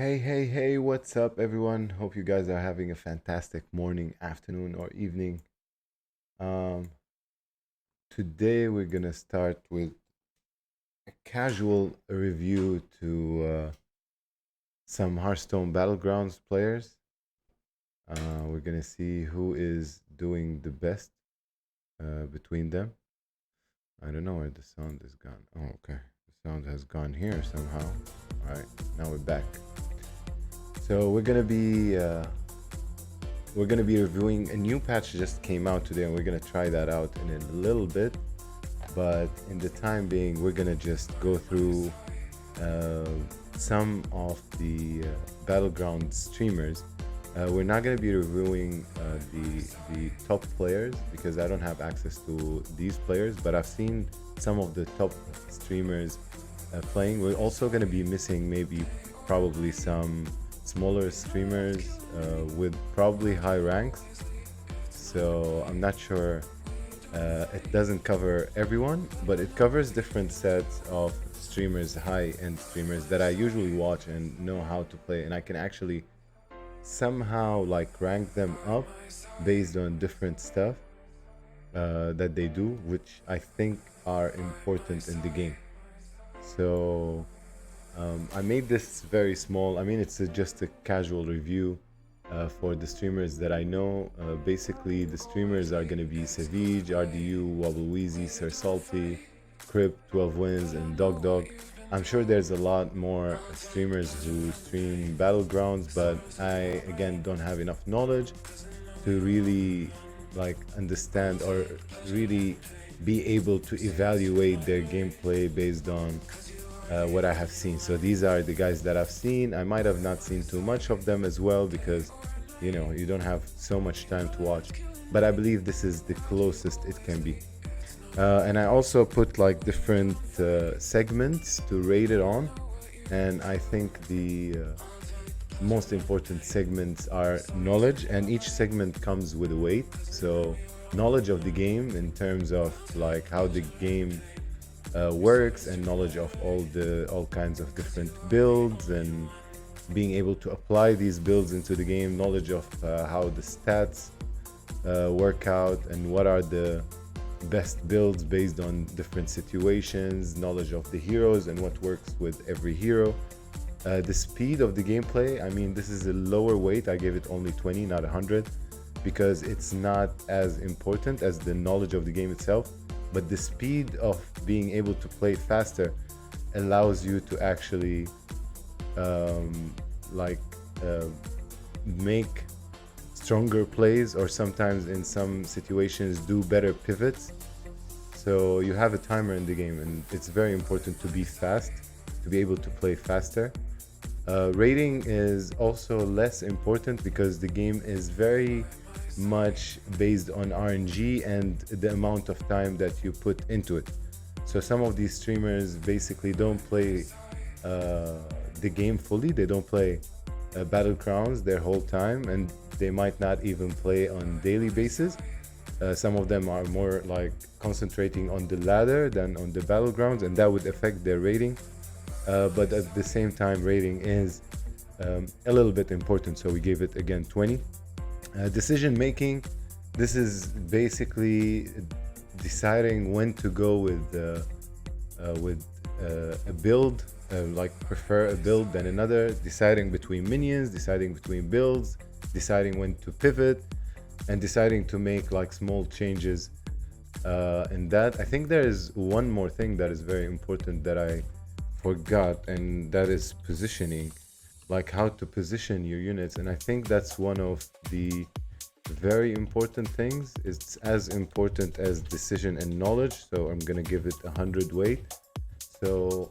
Hey, what's up, everyone? Hope you guys are having a fantastic morning, afternoon, or evening. Um, Today, we're gonna start with a casual review to some Hearthstone Battlegrounds players. We're gonna see who is doing the best between them. I don't know where the sound is gone. Oh, okay. The sound has gone here somehow. All right, now we're back. So we're gonna be reviewing a new patch just came out today, and we're gonna try that out in a little bit. But in the time being, we're gonna just go through uh, some of the battleground streamers. We're not gonna be reviewing the top players because I don't have access to these players, but I've seen some of the top streamers playing. We're also gonna be missing maybe probably some smaller streamers with probably high ranks. So I'm not sure. It doesn't cover everyone, but it covers different sets of streamers, high-end streamers that I usually watch and know how to play, and I can actually somehow like rank them up based on different stuff that they do, which I think are important in the game. So I made this very small. I mean, it's just a casual review for the streamers that I know. Basically, the streamers are going to be Savage, RDU, Wobbleweezy, Sir Salty, Crip, 12 Wins, and Dog Dog. I'm sure there's a lot more streamers who stream Battlegrounds, but I, again, don't have enough knowledge to really like understand or really be able to evaluate their gameplay based on what I have seen. So these are the guys that I've seen. I might have not seen too much of them as well because, you don't have so much time to watch. But I believe this is the closest it can be. And I also put like different segments to rate it on. And I think the most important segments are knowledge, and each segment comes with a weight. So knowledge of the game in terms of like how the game works, and knowledge of all kinds of different builds and being able to apply these builds into the game, knowledge of how the stats work out and what are the best builds based on different situations, knowledge of the heroes and what works with every hero. The speed of the gameplay, I mean, this is a lower weight. I gave it only 20, not 100, because it's not as important as the knowledge of the game itself. But the speed of being able to play faster allows you to actually like make stronger plays, or sometimes in some situations do better pivots. So you have a timer in the game, and it's very important to be fast, to be able to play faster. Rating is also less important because the game is very much based on RNG and the amount of time that you put into it. So some of these streamers basically don't play the game fully. They don't play Battlegrounds their whole time, and they might not even play on daily basis. Some of them are more like concentrating on the ladder than on the Battlegrounds, and that would affect their rating. But at the same time, rating is a little bit important, so we gave it again 20. Decision making, this is basically deciding when to go with a build, like prefer a build than another, deciding between minions, deciding between builds, deciding when to pivot, and deciding to make like small changes in that. I think there is one more thing that is very important that I forgot, and that is positioning, like how to position your units. And I think that's one of the very important things. It's as important as decision and knowledge, so I'm gonna give it 100 weight. So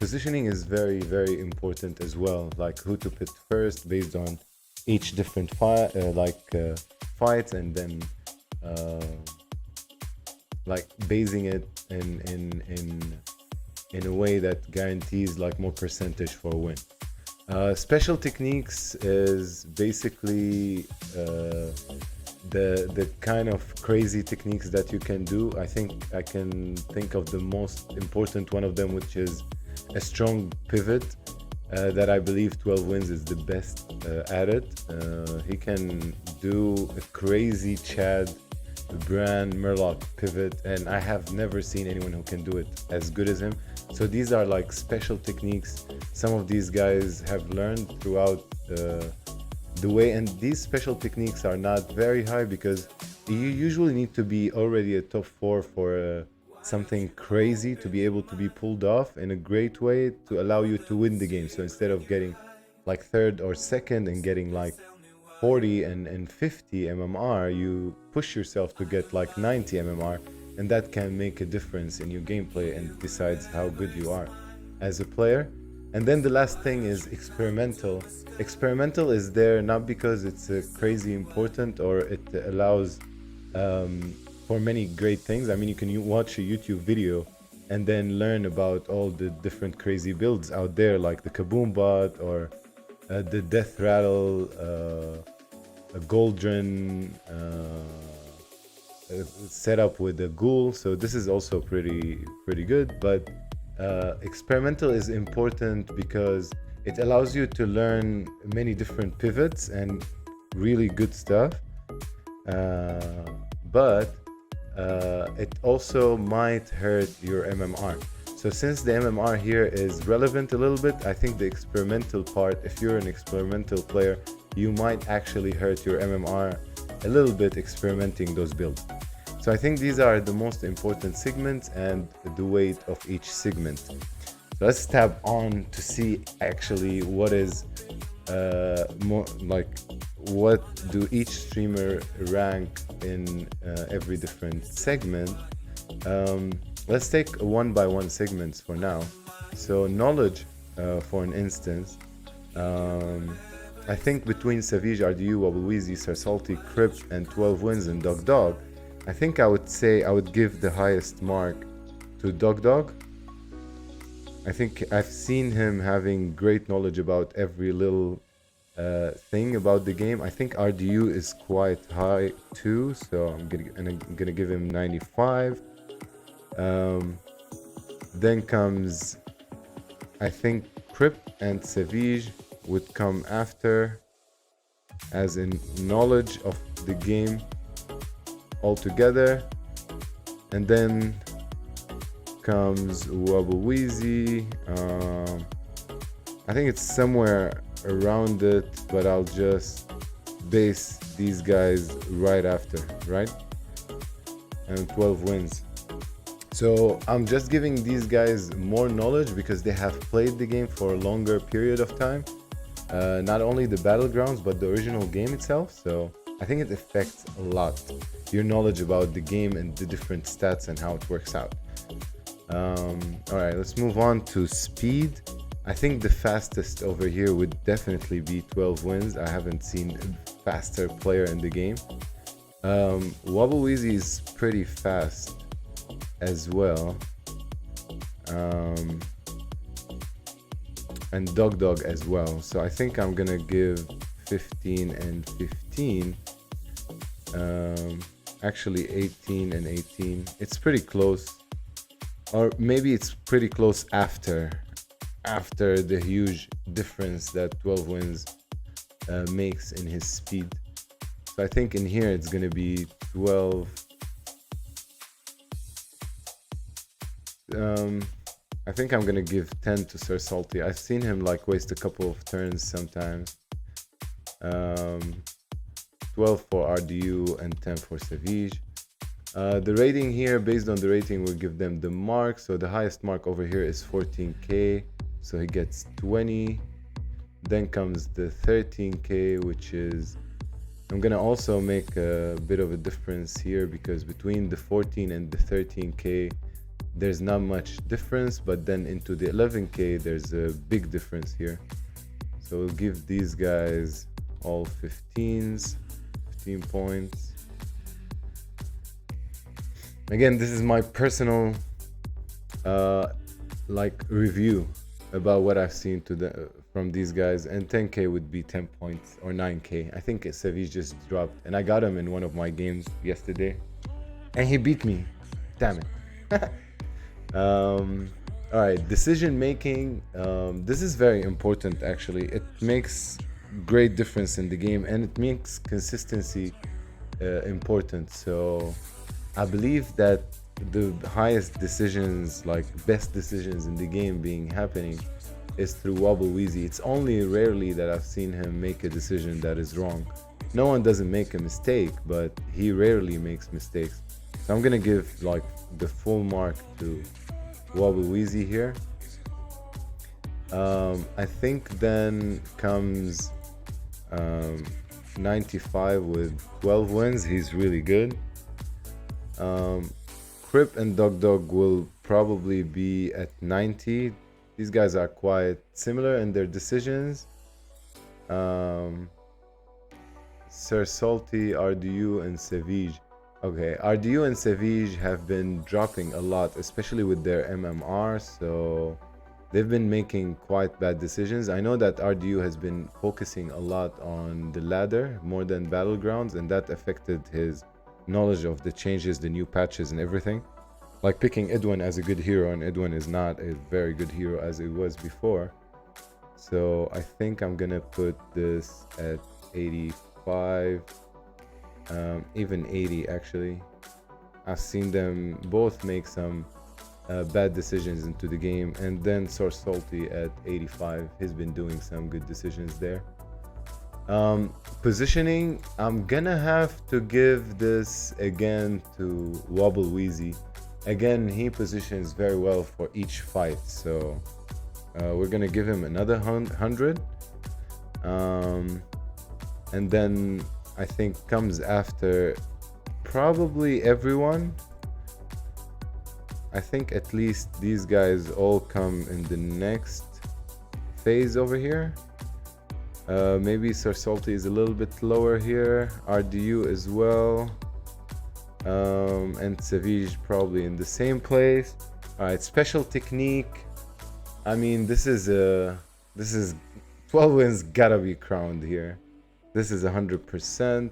positioning is very, very important as well, like who to put first based on each different fights, and then uh, like basing it in a way that guarantees like more percentage for a win. Special techniques is basically the kind of crazy techniques that you can do. I think I can think of the most important one of them, which is a strong pivot. that I believe 12 wins is the best at it. He can do a crazy Chad, Bran, Murloc pivot, and I have never seen anyone who can do it as good as him. So these are like special techniques some of these guys have learned throughout the way, and these special techniques are not very high because you usually need to be already a top 4 for something crazy to be able to be pulled off in a great way to allow you to win the game. So instead of getting like third or second and getting like 40 and 50 MMR, you push yourself to get like 90 MMR, and that can make a difference in your gameplay and decides how good you are as a player. And then the last thing is experimental. Experimental is there not because it's crazy important or it allows for many great things. I mean, you can watch a YouTube video and then learn about all the different crazy builds out there, like the Kaboom bot or the Death Rattle, a Goldren setup with a Ghoul. So this is also pretty good, but experimental is important because it allows you to learn many different pivots and really good stuff, but it also might hurt your MMR. So since the MMR here is relevant a little bit, I think the experimental part, if you're an experimental player, you might actually hurt your MMR a little bit experimenting those builds. So I think these are the most important segments and the weight of each segment. So let's tab on to see actually what is more like what do each streamer rank in every different segment. Let's take one by one segments for now. So knowledge, for an instance, I think between Savage, RDU, Wabbleweezy, Sarsalty, Crypt, and 12 wins and Dog Dog, I think I would say I would give the highest mark to Dog Dog. I think I've seen him having great knowledge about every little thing about the game. I think RDU is quite high too, so I'm gonna give him 95. Then comes, I think, Crypt and Savage would come after, as in knowledge of the game altogether. And then comes Wabbleweezy. I think it's somewhere around it, but I'll just base these guys right after, right? And 12 wins. So I'm just giving these guys more knowledge because they have played the game for a longer period of time. Not only the Battlegrounds, but the original game itself. So I think it affects a lot your knowledge about the game and the different stats and how it works out. All right, let's move on to speed. I think the fastest over here would definitely be 12 wins. I haven't seen a faster player in the game. Wabbleweezy is pretty fast as well. And Dog Dog as well. So I think I'm gonna give 15 and 15. Actually 18 and 18. It's pretty close. Or maybe it's pretty close after the huge difference that 12 wins makes in his speed. So I think in here it's gonna be 12. I think I'm gonna give 10 to Sir Salty. I've seen him like waste a couple of turns sometimes. 12 for RDU and 10 for Savage. The rating here, based on the rating, we'll give them the mark. So the highest mark over here is 14k, so he gets 20. Then comes the 13k, which is, I'm gonna also make a bit of a difference here because between the 14 and the 13k there's not much difference, but then into the 11k there's a big difference here. So we'll give these guys all 15s, 15 points. Again, this is my personal like review about what I've seen from these guys, and 10k would be 10 points or 9k. I think Savage just dropped, and I got him in one of my games yesterday and he beat me, damn it. All right, decision making. This is very important actually. It makes great difference in the game, and it makes consistency important. So I believe that the highest decisions, like best decisions in the game being happening, is through Wobble Weezy. It's only rarely that I've seen him make a decision that is wrong. No one doesn't make a mistake, but he rarely makes mistakes. So I'm gonna give like the full mark to Wobble Weezy here. I think then comes 95 with 12 wins. He's really good. Crip and Dog Dog will probably be at 90. These guys are quite similar in their decisions. Sir Salty, RDU, and Savage. Okay, RDU and Savage have been dropping a lot, especially with their MMR, so they've been making quite bad decisions. I know that RDU has been focusing a lot on the ladder more than Battlegrounds, and that affected his knowledge of the changes, the new patches, and everything. Like picking Edwin as a good hero, and Edwin is not a very good hero as it was before. So I think I'm gonna put this at 85, even 80 actually. I've seen them both make some bad decisions into the game, and then Source Salty at 85. He's been doing some good decisions there. Positioning, I'm gonna have to give this again to Wobble Weezy. Again, he positions very well for each fight, so we're gonna give him another 100. And then I think comes after probably everyone. I think at least these guys all come in the next phase over here. Maybe Sir Salty is a little bit lower here. RDU as well. And Savage probably in the same place. All right, special technique. I mean, this is 12 wins gotta be crowned here. This is 100%.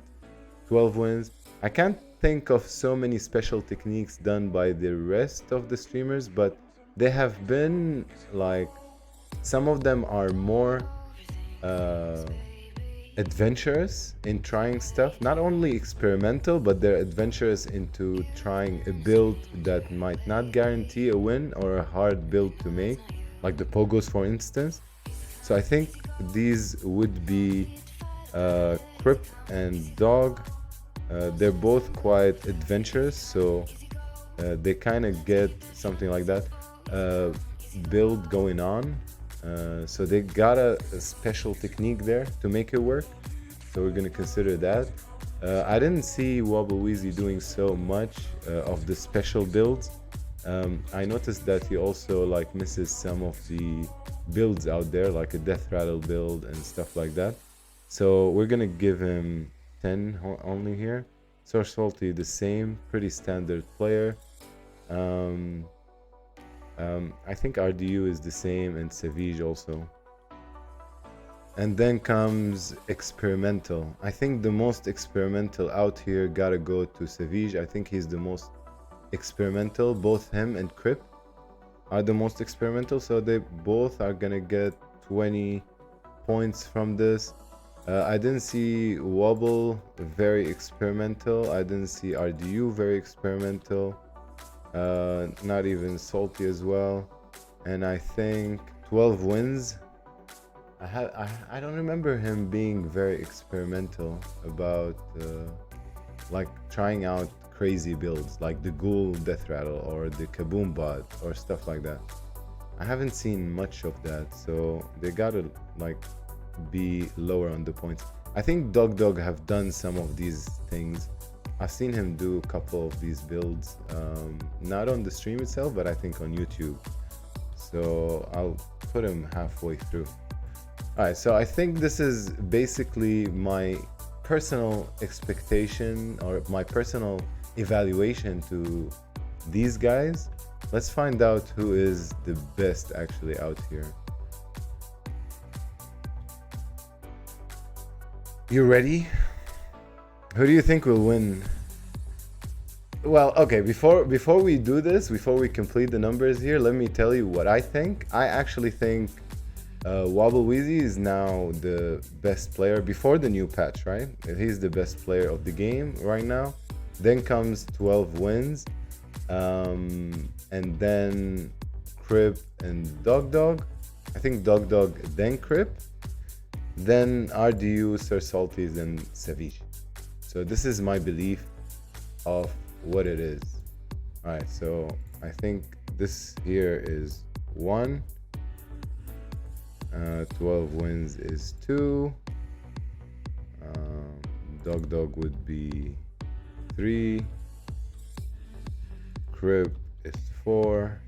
12 wins. I can't think of so many special techniques done by the rest of the streamers, but they have been like, some of them are more adventurous in trying stuff. Not only experimental, but they're adventurous into trying a build that might not guarantee a win, or a hard build to make, like the Pogos for instance. So I think these would be Crip and Dog. They're both quite adventurous, so they kind of get something like that build going on. So they got a special technique there to make it work, so we're gonna consider that. I didn't see Wobble Weezy doing so much of the special builds. I noticed that he also like misses some of the builds out there, like a Death Rattle build and stuff like that. So we're gonna give him 10 only here. Source Salty the same, pretty standard player. I think RDU is the same, and Savage also. And then comes experimental. I think the most experimental out here gotta go to Savage. I think he's the most experimental. Both him and Crip are the most experimental, so they both are gonna get 20 points from this. I didn't see Wobble very experimental. I didn't see RDU very experimental. Not even Salty as well. And I think 12 wins. I don't remember him being very experimental about like trying out crazy builds like the Ghoul Death Rattle or the Kaboom Bot or stuff like that. I haven't seen much of that, so they gotta like be lower on the points. I think Dog Dog have done some of these things. I've seen him do a couple of these builds, not on the stream itself, but I think on YouTube. So I'll put him halfway through. All right, so I think this is basically my personal expectation or my personal evaluation to these guys. Let's find out who is the best actually out here. You ready? Who do you think will win? Well, okay, before we do this, before we complete the numbers here, let me tell you what I think. I actually think Wobble Weezy is now the best player before the new patch, right? He's the best player of the game right now. Then comes 12 wins, and then Crip and Dog Dog. I think Dog Dog, then Crip, then RDU, Sir Salties, and Savage. So this is my belief of what it is. All right, so I think this here is 1. 12 wins is 2. Dog Dog would be 3. Crip is 4.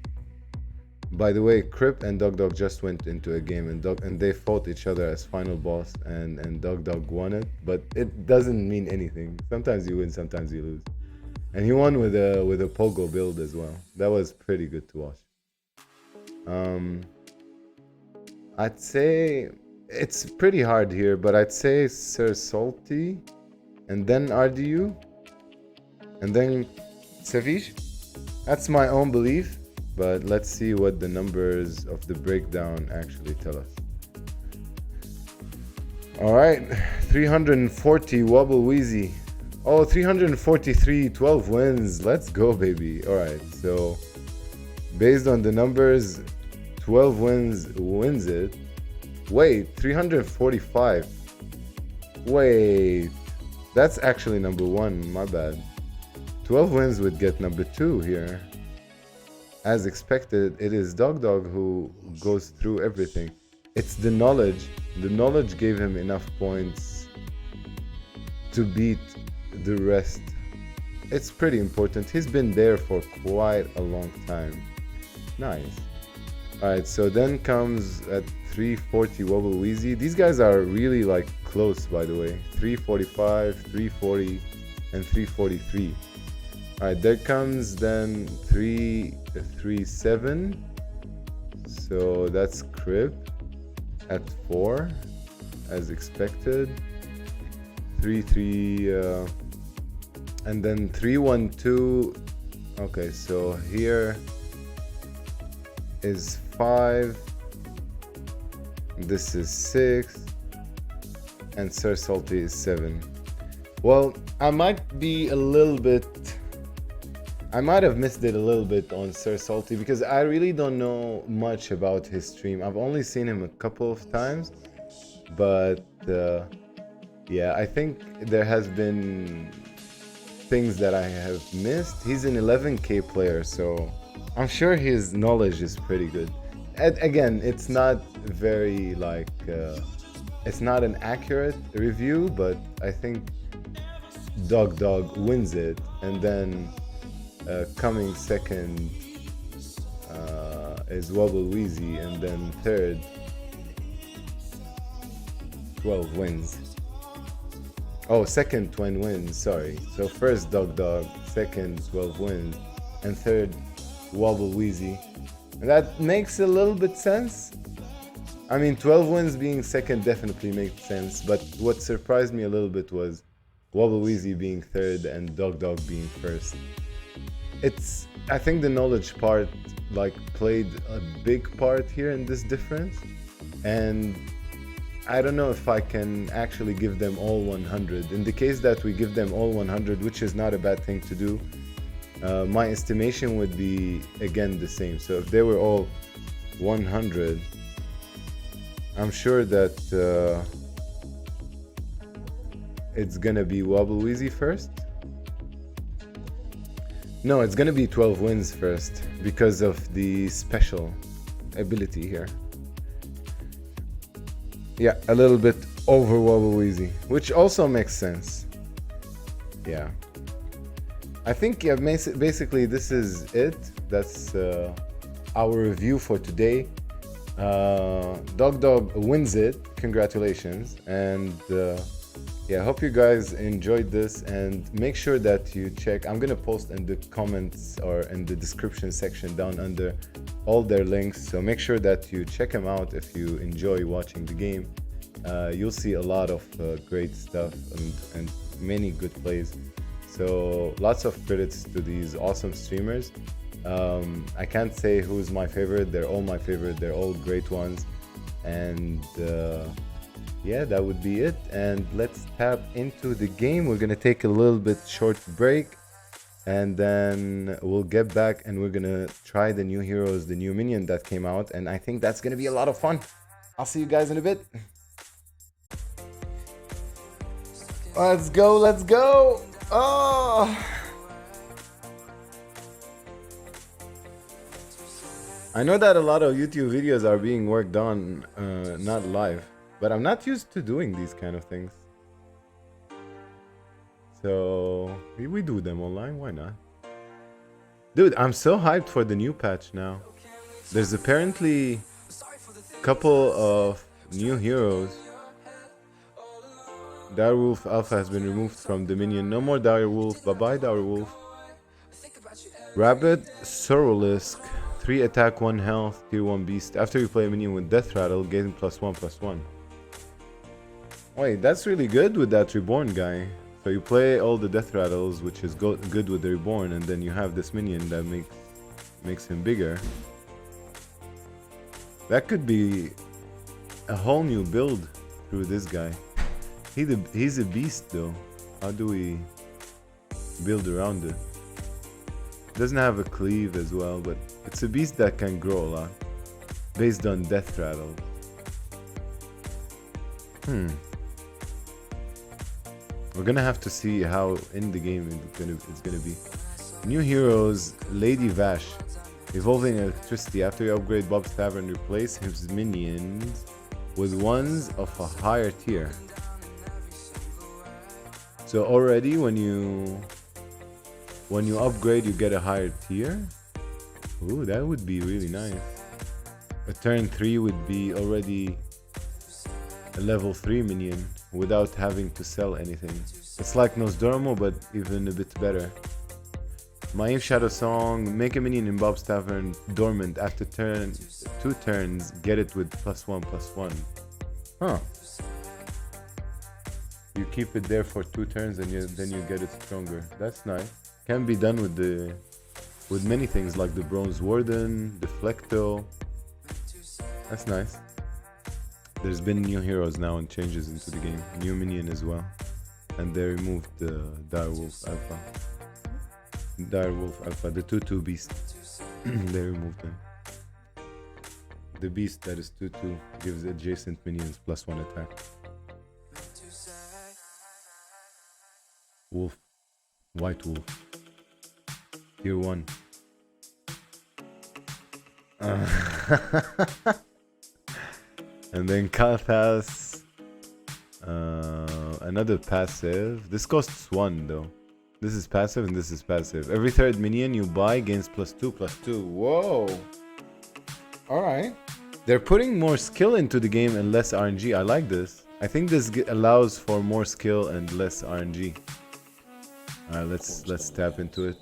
By the way, Crip and Dog Dog just went into a game, and they fought each other as final boss, and Dog Dog won it. But it doesn't mean anything. Sometimes you win, sometimes you lose. And he won with a Pogo build as well. That was pretty good to watch. I'd say it's pretty hard here, but I'd say Sir Salty, and then RDU, and then Savage. That's my own belief, but let's see what the numbers of the breakdown actually tell us. All right, 340 Wobble Weezy. Oh, 343, 12 wins. Let's go, baby. All right, so based on the numbers, 12 wins it. Wait, 345. Wait, that's actually number 1. My bad. 12 wins would get number 2 here. As expected, it is Dog Dog who goes through everything. It's the knowledge. The knowledge gave him enough points to beat the rest. It's pretty important. He's been there for quite a long time. Nice. Alright, so then comes at 340 Wobble Weezy. These guys are really like close, by the way. 345, 340, and 343. Alright, there comes then 337. So that's Crip at 4, as expected. 3-3, and then 3-1-2. Okay, so here is 5. This is 6, and Sir Salty is 7. Well, I might have missed it a little bit on Sir Salty because I really don't know much about his stream. I've only seen him a couple of times, but yeah, I think there has been things that I have missed. He's an 11k player, so I'm sure his knowledge is pretty good. And again, it's not very like it's not an accurate review, but I think Dog Dog wins it, and then coming second is Wobble Weezy, and then third 12 wins. Oh, second 20 wins, sorry. So first Dog Dog, second 12 wins, and third Wobble Weezy. And that makes a little bit sense. I mean, 12 wins being second definitely makes sense, but what surprised me a little bit was Wobble Weezy being third and Dog Dog being first. I think the knowledge part like played a big part here in this difference, and I don't know if I can actually give them all 100. In the case that we give them all 100, which is not a bad thing to do, my estimation would be again the same. So if they were all 100, I'm sure that it's gonna be Wobble Weezy first. No, it's gonna be 12 wins first because of the special ability here. Yeah, a little bit over Wobble Weezy, which also makes sense. Yeah. I think yeah, basically this is it. That's our review for today. Dog Dog wins it. Congratulations. And yeah, I hope you guys enjoyed this, and make sure that you check. I'm gonna post in the comments or in the description section down under all their links, so make sure that you check them out if you enjoy watching the game. You'll see a lot of great stuff and many good plays. So lots of credits to these awesome streamers. I can't say who's my favorite. They're all my favorite. They're all great ones. And yeah, that would be it. And let's tap into the game. We're gonna take a little bit short break, and then we'll get back and we're gonna try the new heroes, the new minion that came out, and I think that's gonna be a lot of fun. I'll see you guys in a bit. Let's go, let's go. Oh, I know that a lot of YouTube videos are being worked on, not live, but I'm not used to doing these kind of things. So we do them online, why not? Dude, I'm so hyped for the new patch now. There's apparently a couple of new heroes. Direwolf Alpha has been removed from Dominion. No more Direwolf. Bye-bye, Direwolf. Rabbit Sorolisk. 3 attack, 1 health, tier 1 beast. After you play a minion with Death Rattle, gain +1/+1. Wait, that's really good with that Reborn guy. So you play all the Death Rattles, which is good with the Reborn, and then you have this minion that makes him bigger. That could be a whole new build through this guy. He's a beast though. How do we build around it? Doesn't have a cleave as well, but it's a beast that can grow a lot based on Death Rattle. We're gonna have to see how in the game it's gonna be. New heroes, Lady Vash. Evolving electricity. After you upgrade Bob's Tavern, replace his minions with ones of a higher tier. So already when you upgrade, you get a higher tier. Ooh, that would be really nice. A turn 3 would be already a level 3 minion without having to sell anything. It's like Nosdormo, but even a bit better. Maeve Shadow Song. Make a minion in Bob's Tavern dormant. After 2 turns, get it with +1/+1. Huh. You keep it there for 2 turns and then you get it stronger. That's nice. Can be done with many things like the Bronze Warden, Deflecto. That's nice. There's been new heroes now and changes into the game. New minion as well. And they removed the Direwolf Alpha. Direwolf Alpha, the 2/2 beast. They removed them. The beast that is 2/2 gives adjacent minions +1 attack. Wolf. White Wolf. Tier 1. And then Kathas. Another passive. This costs 1 though. This is passive and this is passive. Every 3rd minion you buy gains +2/+2. Whoa! Alright. They're putting more skill into the game and less RNG. I like this. I think this allows for more skill and less RNG. Alright, let's tap into it.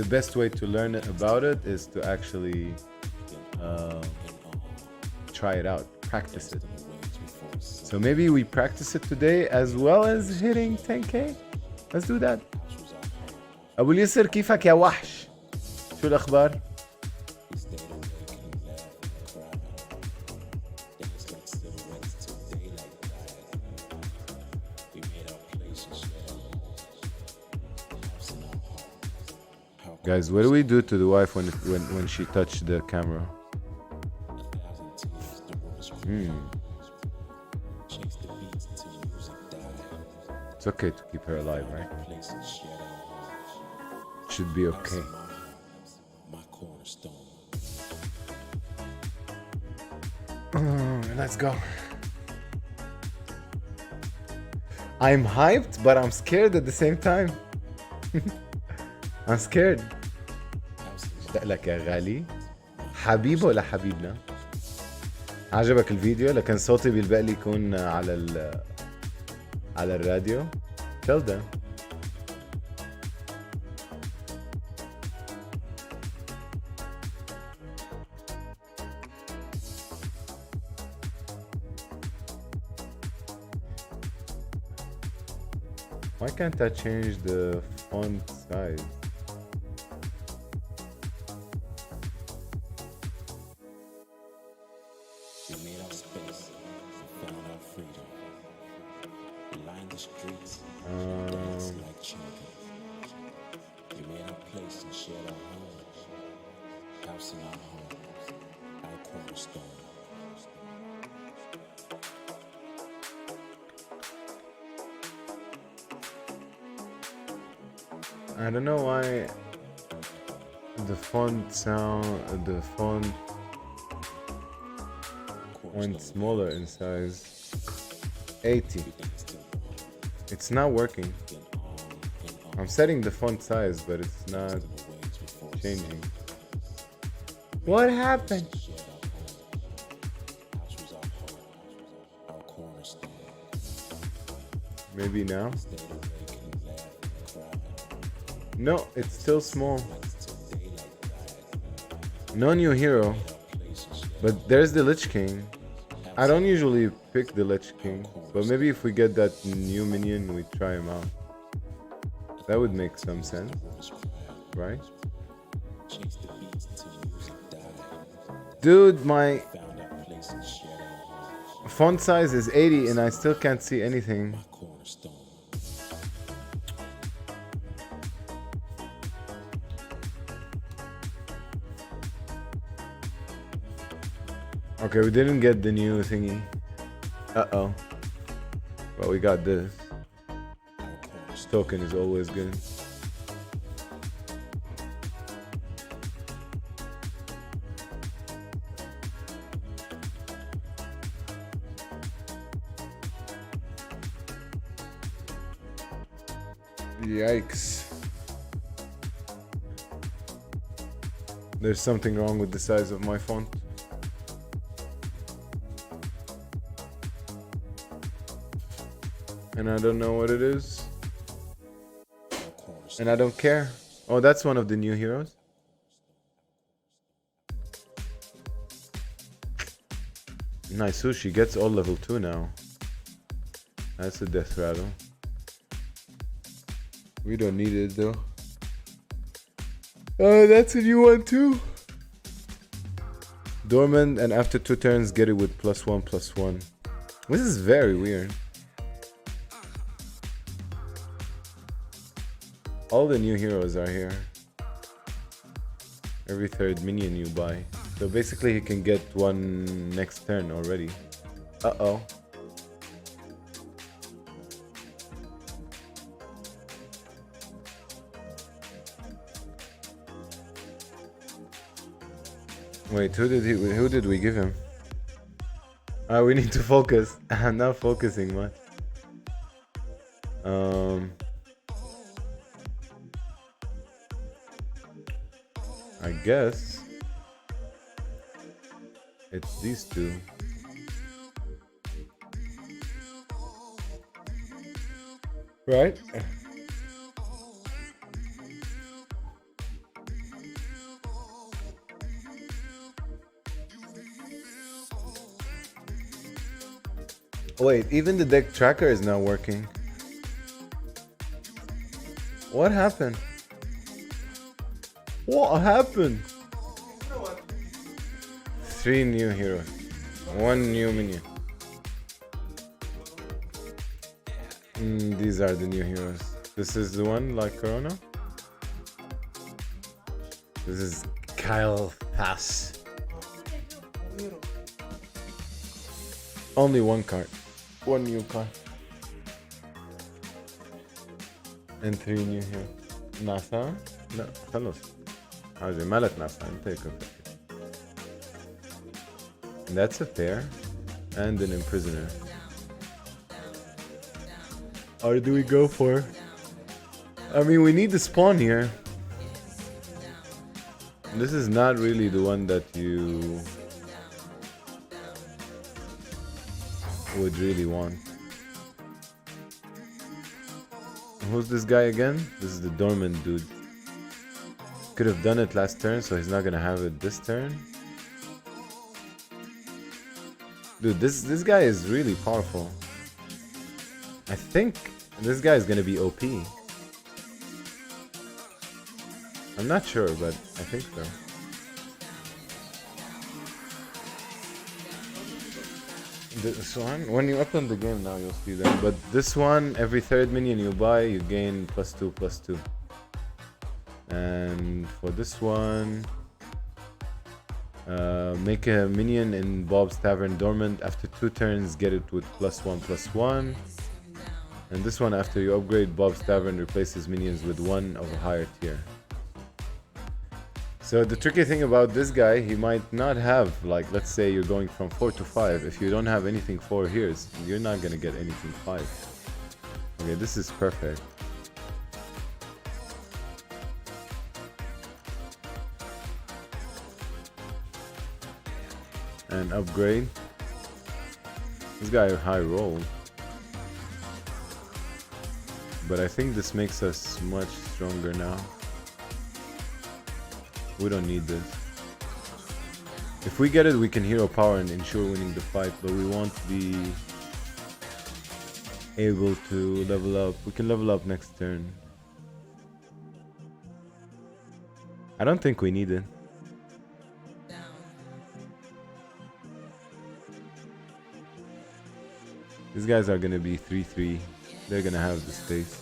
The best way to learn about it is to actually try it out, practice it. So maybe we practice it today as well as hitting 10k. Let's do that. أبو اليسر كيفك يا وحش؟ شو الأخبار؟ Guys, what do we do to the wife when she touched the camera? It's okay to keep her alive, right? Should be okay. Let's go. I'm hyped, but I'm scared at the same time. I'm scared. اشتاق لك يا غالي. حبيبه ولا حبيبنا؟ عجبك الفيديو؟ لكن صوتي بيلبق لي يكون على الراديو. Tell them. Why can't I change the font size? We made our space and found our freedom. We lined the streets and danced like champions. We made our place and shared our homes. House in our homes, our cornerstone. I don't know why the font went smaller in size. 80. It's not working. I'm setting the font size, but it's not changing. What happened? Maybe now? No, it's still small. No new hero. But there's the Lich King. I don't usually pick the Lich King, but maybe if we get that new minion, we try him out. That would make some sense, right? Dude, my font size is 80 and I still can't see anything. Okay, we didn't get the new thingy. Uh-oh. But we got this. This token is always good. Yikes. There's something wrong with the size of my font. And I don't know what it is. And I don't care. Oh, that's one of the new heroes. Nice. Sushi gets all level 2 now. That's a death rattle. We don't need it though. Oh, that's a new one too. Dormant, and after 2 turns get it with +1/+1. This is very weird. All the new heroes are here. Every 3rd minion you buy. So basically he can get one next turn already. Uh-oh. Wait, who did we give him? We need to focus. I'm not focusing much. I guess it's these two. Right? Wait, even the deck tracker is not working. What happened? What happened? 3 new heroes. 1 new minion. These are the new heroes. This is the one like Corona. This is Kyle Pass. Only 1 card. 1 new card. And 3 new here. NASA? لا خلص. حاجة مالك NASA انت هيك مفكر. And that's a pair. And an imprisoner. Or do we go for? I mean, we need the spawn here. This is not really the one that you would really want. Who's this guy again? This is the dormant dude. Could have done it last turn, so he's not gonna have it this turn. Dude, this guy is really powerful. I think This guy is gonna be OP. I'm not sure, but I think so. This one, when you open the game now, you'll see that. But this one, every third minion you buy, you gain +2/+2. And for this one, make a minion in Bob's Tavern dormant. After 2 turns, get it with +1/+1. And this one, after you upgrade Bob's Tavern, replaces minions with 1 of a higher tier. So the tricky thing about this guy, he might not have, like, let's say you're going from 4 to 5. If you don't have anything 4 here, you're not gonna get anything 5. Okay, this is perfect. And upgrade. This guy a high roll. But I think this makes us much stronger now. We don't need this. If we get it, we can hero power and ensure winning the fight, but we won't be able to level up. We can level up next turn. I don't think we need it. These guys are gonna be 3/3. They're gonna have the space.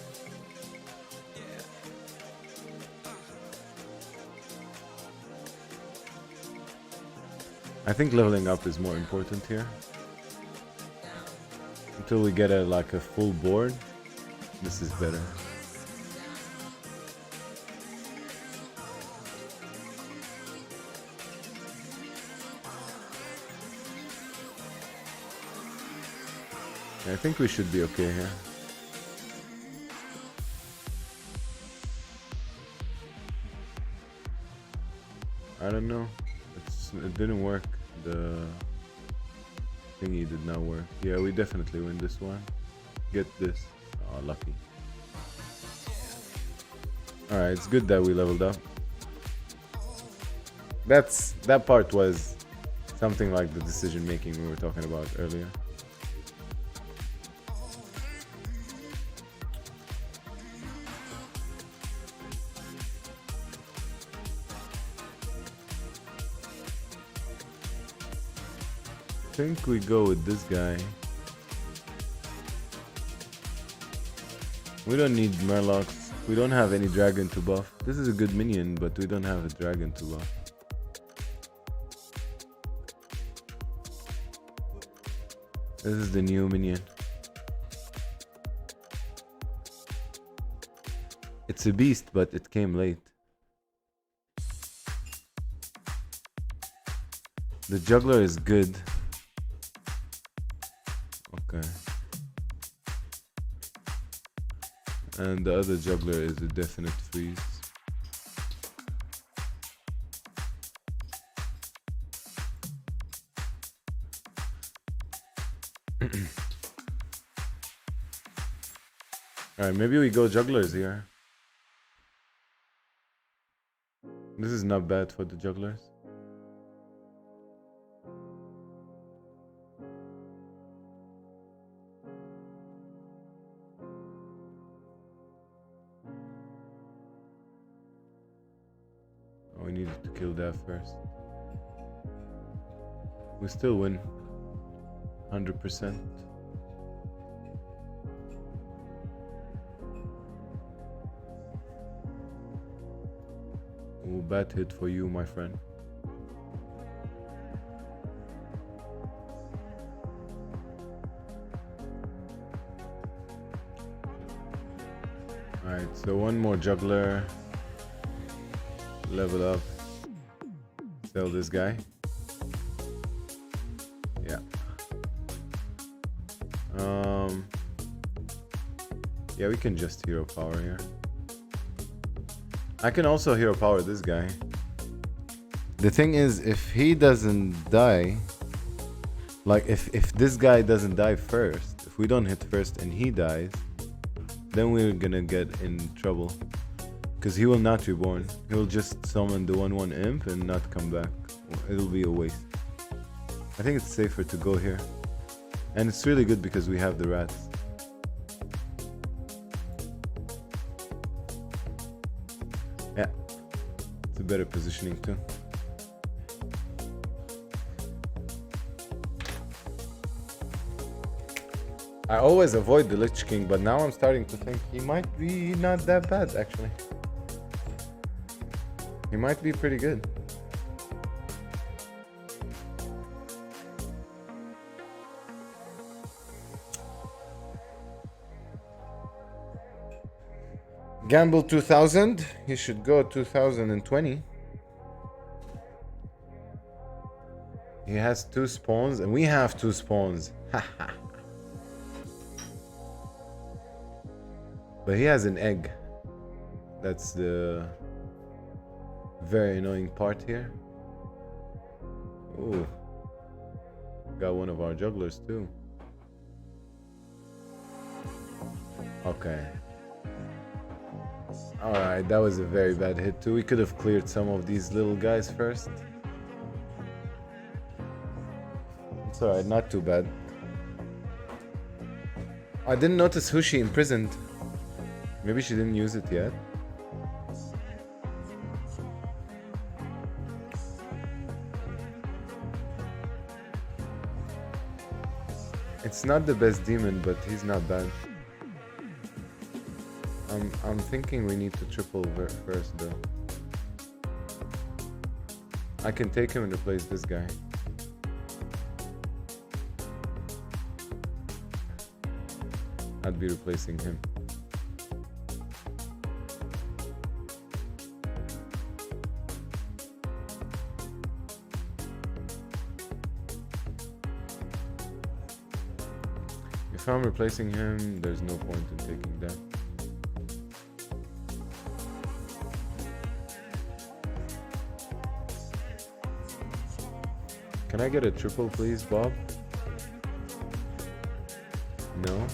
I think leveling up is more important here. Until we get like a full board, this is better. I think we should be okay here. I don't know. It didn't work. The thingy did not work. Yeah, we definitely win this one. Get this. Oh, lucky. Alright, it's good that we leveled up. That part was something like the decision making we were talking about earlier. I think we go with this guy. We don't need Murlocs. We don't have any dragon to buff. This is a good minion, but we don't have a dragon to buff. This is the new minion. It's a beast, but it came late. The juggler is good. Okay. And the other juggler is a definite freeze. Alright, maybe we go jugglers here. This is not bad for the jugglers. We needed to kill that first. We still win 100%. We'll bat hit for you, my friend. Alright, so one more juggler. Level up. Sell this guy. Yeah. Yeah, we can just hero power here. I can also hero power this guy. The thing is, if he doesn't die, like if this guy doesn't die first, if we don't hit first and he dies, then we're gonna get in trouble. Because he will not reborn. He'll just summon the 1/1 imp and not come back. It'll be a waste. I think it's safer to go here. And it's really good because we have the rats. better positioning too. I always avoid the Lich King, but now I'm starting to think he might be not that bad actually. He might be pretty good. Gamble 2000. He should go 2020. He has 2 spawns and we have 2 spawns. But he has an egg. That's the very annoying part here. Ooh. Got one of our jugglers too. Okay. Alright, that was a very bad hit too. We could have cleared some of these little guys first. It's alright, not too bad. I didn't notice who she imprisoned. Maybe she didn't use it yet. It's not the best demon, but he's not bad. I'm thinking we need to triple first though. I can take him and replace this guy. I'd be replacing him. If I'm replacing him, there's no point in taking that. Can I get a triple, please, Bob? No?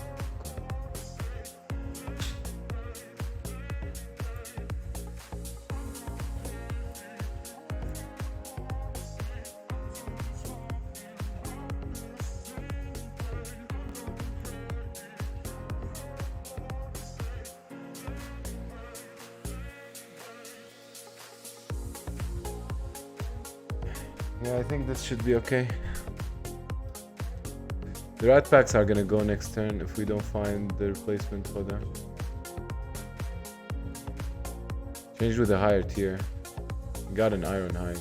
Yeah, I think this should be okay. The rat packs are gonna go next turn if we don't find the replacement for them. Change with a higher tier. Got an iron hide.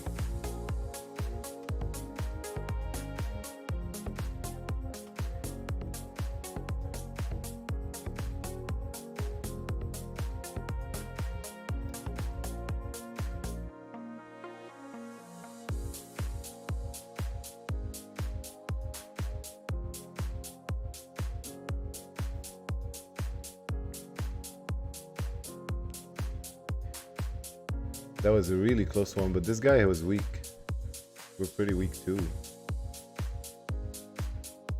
That was a really close one, but this guy was weak. We're pretty weak too.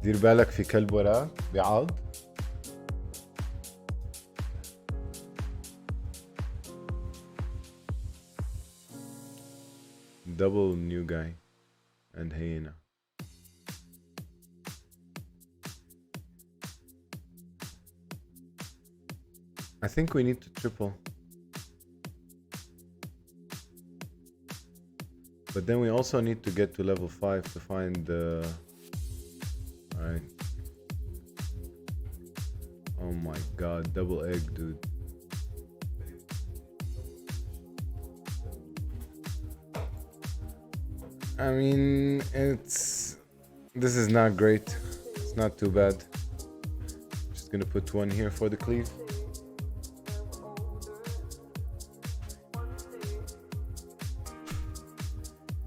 دير بالك في كلب وراك بيعض. Double new guy and hyena. I think we need to triple. But then we also need to get to level 5 to find the... Alright. Oh my god, double egg, dude. I mean, it's... This is not great. It's not too bad. Just gonna put one here for the cleave.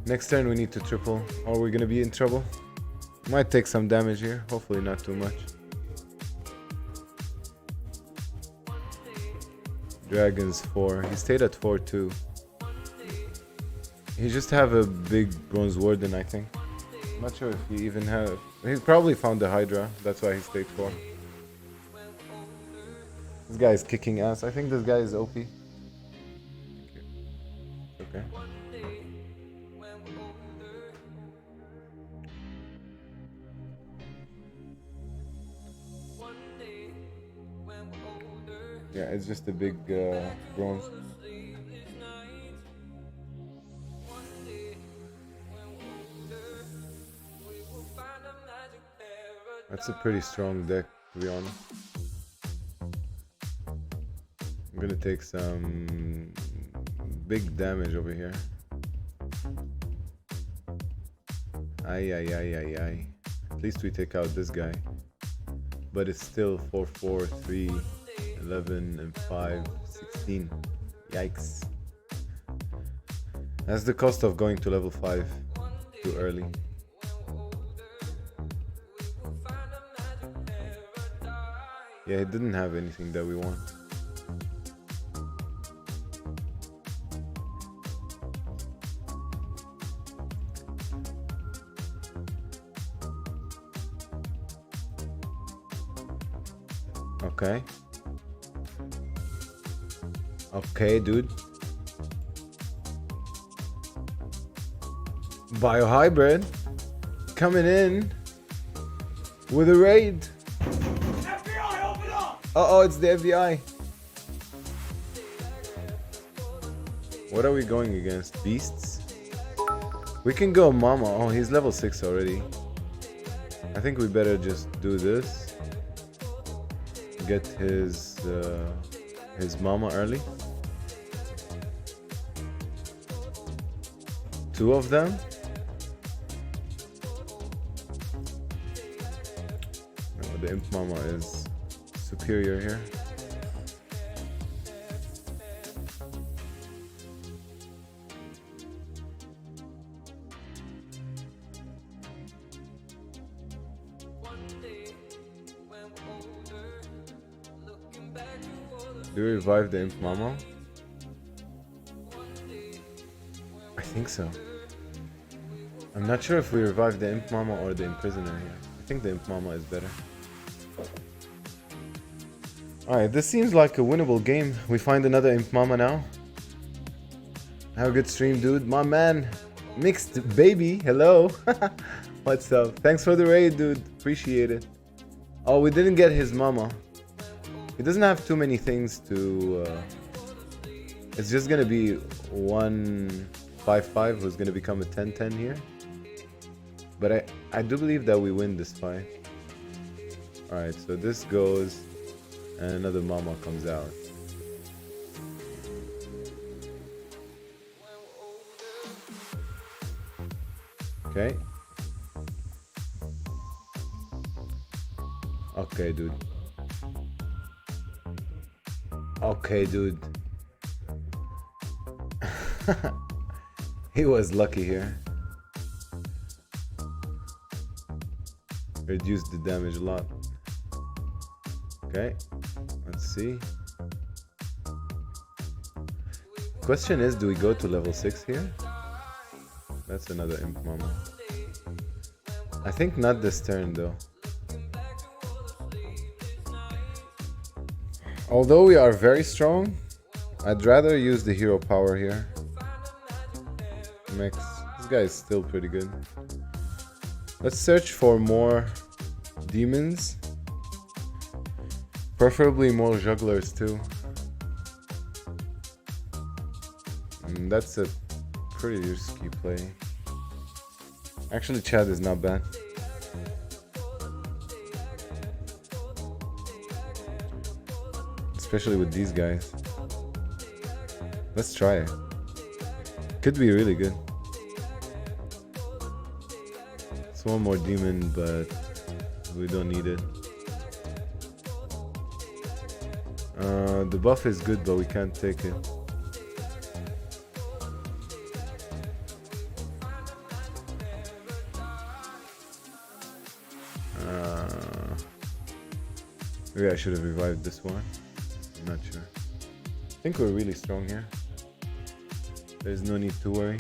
Next turn we need to triple, or we're gonna be in trouble. Might take some damage here, hopefully not too much. Dragons 4, he stayed at 4 too. He just have a big bronze warden, I think. I'm not sure if he even have... He probably found the Hydra, that's why he stayed 4. This guy is kicking ass, I think this guy is OP. Okay. Yeah, it's just a big bronze. That's a pretty strong deck, to be honest. I'm gonna take some big damage over here. Ay, ay, ay, ay, ay. At least we take out this guy. But it's still 4, 4, 3, 11, and 5, 16. Yikes. That's the cost of going to level 5 too early. Yeah, it didn't have anything that we want. Okay. Okay, dude. Biohybrid coming in with a raid. FBI, open up! Uh-oh, it's the FBI. What are we going against? Beasts? We can go Mama. Oh, he's level 6 already. I think we better just do this. Get his Mama early. 2 of them. No, the Imp Mama is superior here. Do we revive the Imp Mama? I think so. I'm not sure if we revive the Imp Mama or the Imprisoner here. I think the Imp Mama is better. Alright, this seems like a winnable game. We find another Imp Mama now. Have a good stream, dude. My man, Mixed Baby, hello. What's up? Thanks for the raid, dude. Appreciate it. Oh, we didn't get his Mama. He doesn't have too many things to... it's just gonna be 1-5-5 who's gonna become a 10-10 here. But I do believe that we win this fight. Alright, so this goes and another Mama comes out. Okay. Okay, dude. Okay, dude. He was lucky here. Reduced the damage a lot. Okay, let's see. Question is, do we go to level 6 here? That's another Imp Mama. I think not this turn though. Although we are very strong, I'd rather use the hero power here. Mix. This guy is still pretty good. Let's search for more demons. Preferably more jugglers too. And that's a pretty risky play. Actually, Chad is not bad. Especially with these guys. Let's try it. Could be really good. It's one more demon, but we don't need it. The buff is good, but we can't take it. Maybe I should have revived this one. I'm not sure. I think we're really strong here. There's no need to worry.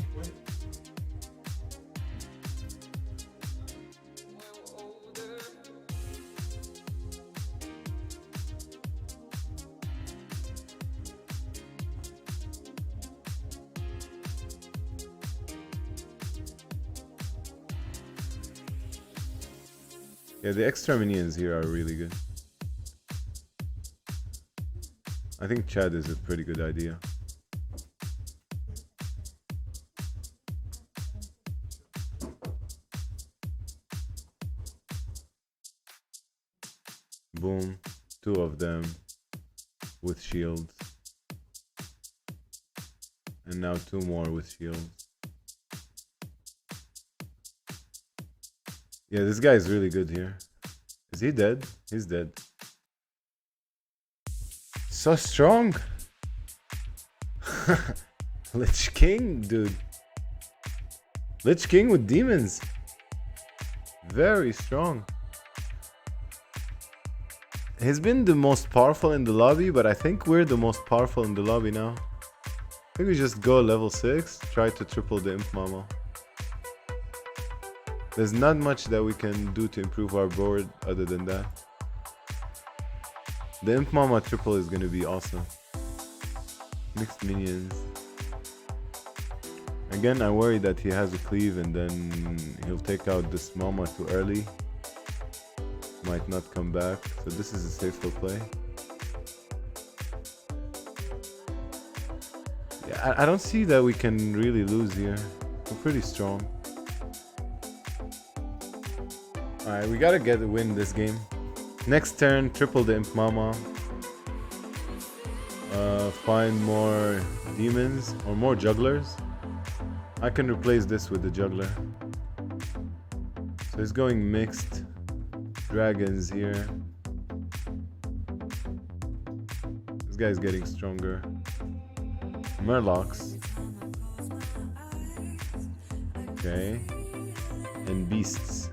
Yeah, the extra minions here are really good. I think Chad is a pretty good idea. Boom. 2 of them with shields. And now 2 more with shields. Yeah, this guy is really good here. Is he dead? He's dead. So strong. Lich King, dude. Lich King with demons. Very strong. He's been the most powerful in the lobby, but I think we're the most powerful in the lobby now. I think we just go level 6, try to triple the Imp Mama. There's not much that we can do to improve our board other than that. The Imp Mama triple is gonna be awesome. Mixed minions. Again, I worry that he has a cleave and then he'll take out this Mama too early. Might not come back, so this is a safer play. Yeah, I don't see that we can really lose here. We're pretty strong. Alright, we gotta get a win this game. Next turn, triple the Imp Mama. Find more demons or more jugglers. I can replace this with the juggler. So he's going mixed. Dragons here. This guy's getting stronger. Murlocs. Okay. And beasts.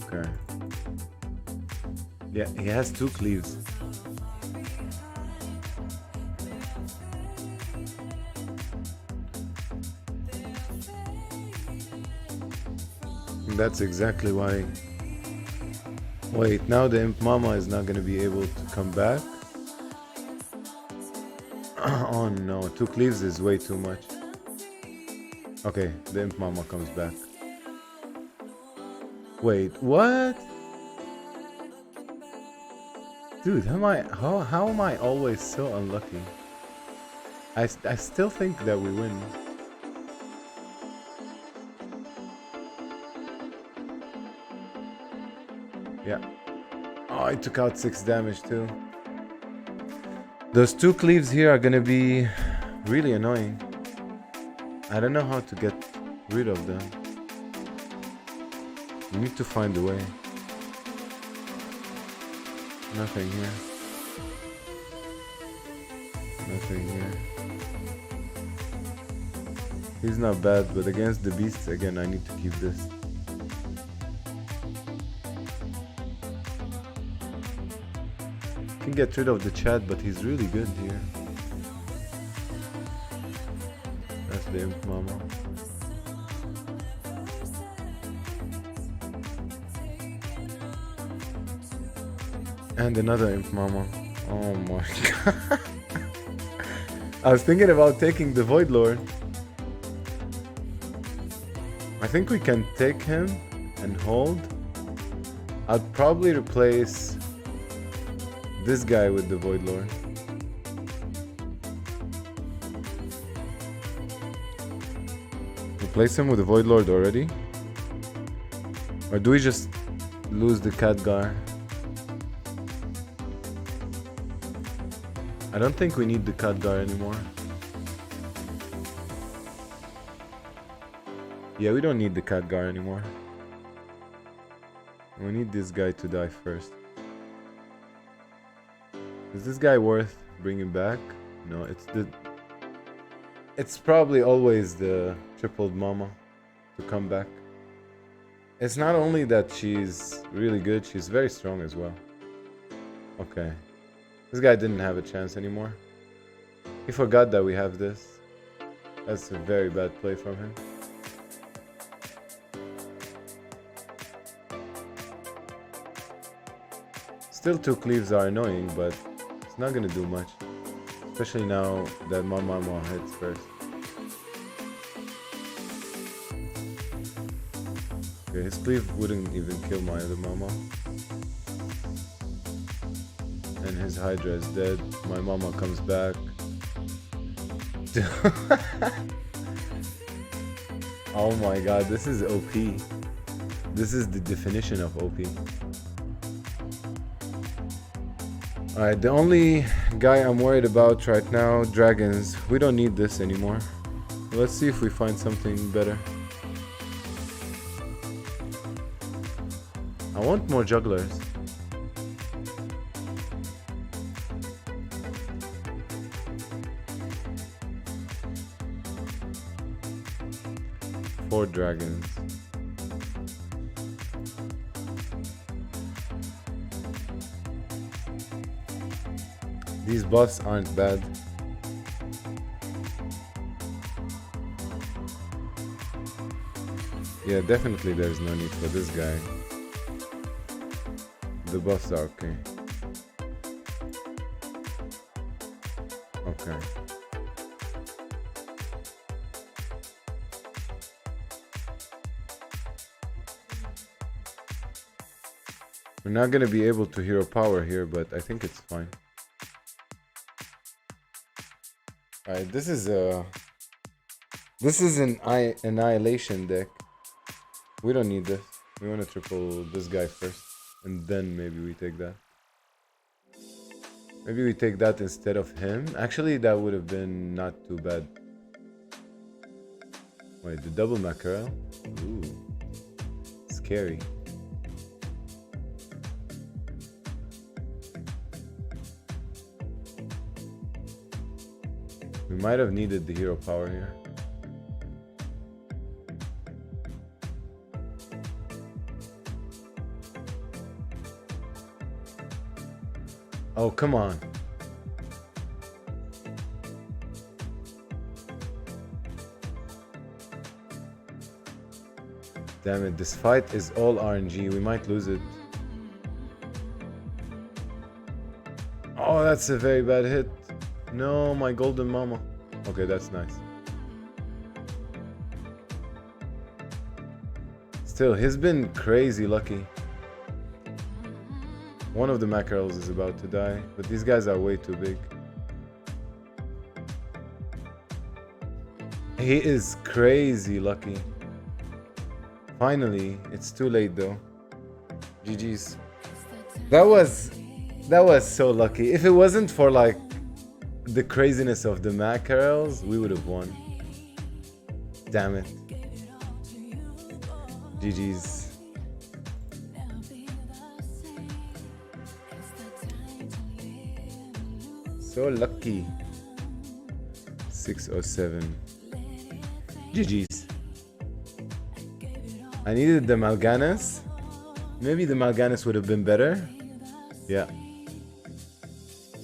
Okay. Yeah, he has 2 cleaves. That's exactly why. Wait, now the Imp Mama is not gonna be able to come back. Oh no, 2 cleaves is way too much. Okay, the Imp Mama comes back. Wait, what? Dude, how am I always so unlucky? I still think that we win. Yeah. Oh, I took out 6 damage too. Those 2 cleaves here are gonna be really annoying. I don't know how to get rid of them. We need to find a way. Nothing here. Nothing here. He's not bad, but against the beasts, again, I need to keep this. Can get rid of the chat, but he's really good here. That's the Imp Mama. And another Imp Mama. Oh my god. I was thinking about taking the Void Lord. I think we can take him and hold. I'd probably replace this guy with the Void Lord. Replace him with the Void Lord already? Or do we just lose the Khadgar? I don't think we need the Khadgar anymore. Yeah, we don't need the Khadgar anymore. We need this guy to die first. Is this guy worth bringing back? No, it's probably always the tripled Mama to come back. It's not only that she's really good, she's very strong as well. Okay. This guy didn't have a chance anymore. He forgot that we have this. That's a very bad play from him. Still 2 cleaves are annoying, but it's not gonna do much. Especially now that my Mama hits first. Okay, his cleave wouldn't even kill my other Mama. And his Hydra is dead. My Mama comes back. Oh my god, this is OP. This is the definition of OP. Alright, the only guy I'm worried about right now, dragons. We don't need this anymore. Let's see if we find something better. I want more jugglers. Four dragons. These buffs aren't bad. Yeah, definitely there's no need for this guy. The buffs are okay. Okay. We're not gonna be able to hero power here, but I think it's fine. Alright, this is an annihilation deck. We don't need this. We want to triple this guy first, and then maybe we take that. Maybe we take that instead of him. Actually, that would have been not too bad. Wait, the double mackerel? Ooh, scary. We might have needed the hero power here. Oh, come on. Damn it, this fight is all RNG. We might lose it. Oh, that's a very bad hit. No, my golden mama. Okay, that's nice. Still, he's been crazy lucky. One of the mackerels is about to die, but these guys are way too big. He is crazy lucky. Finally, it's too late though. GG's. That was so lucky. If it wasn't for like the craziness of the mackerels, we would have won. Damn it. GG's. So lucky. 607. GG's. I needed the Mal'Ganis. Maybe the Mal'Ganis would have been better. Yeah.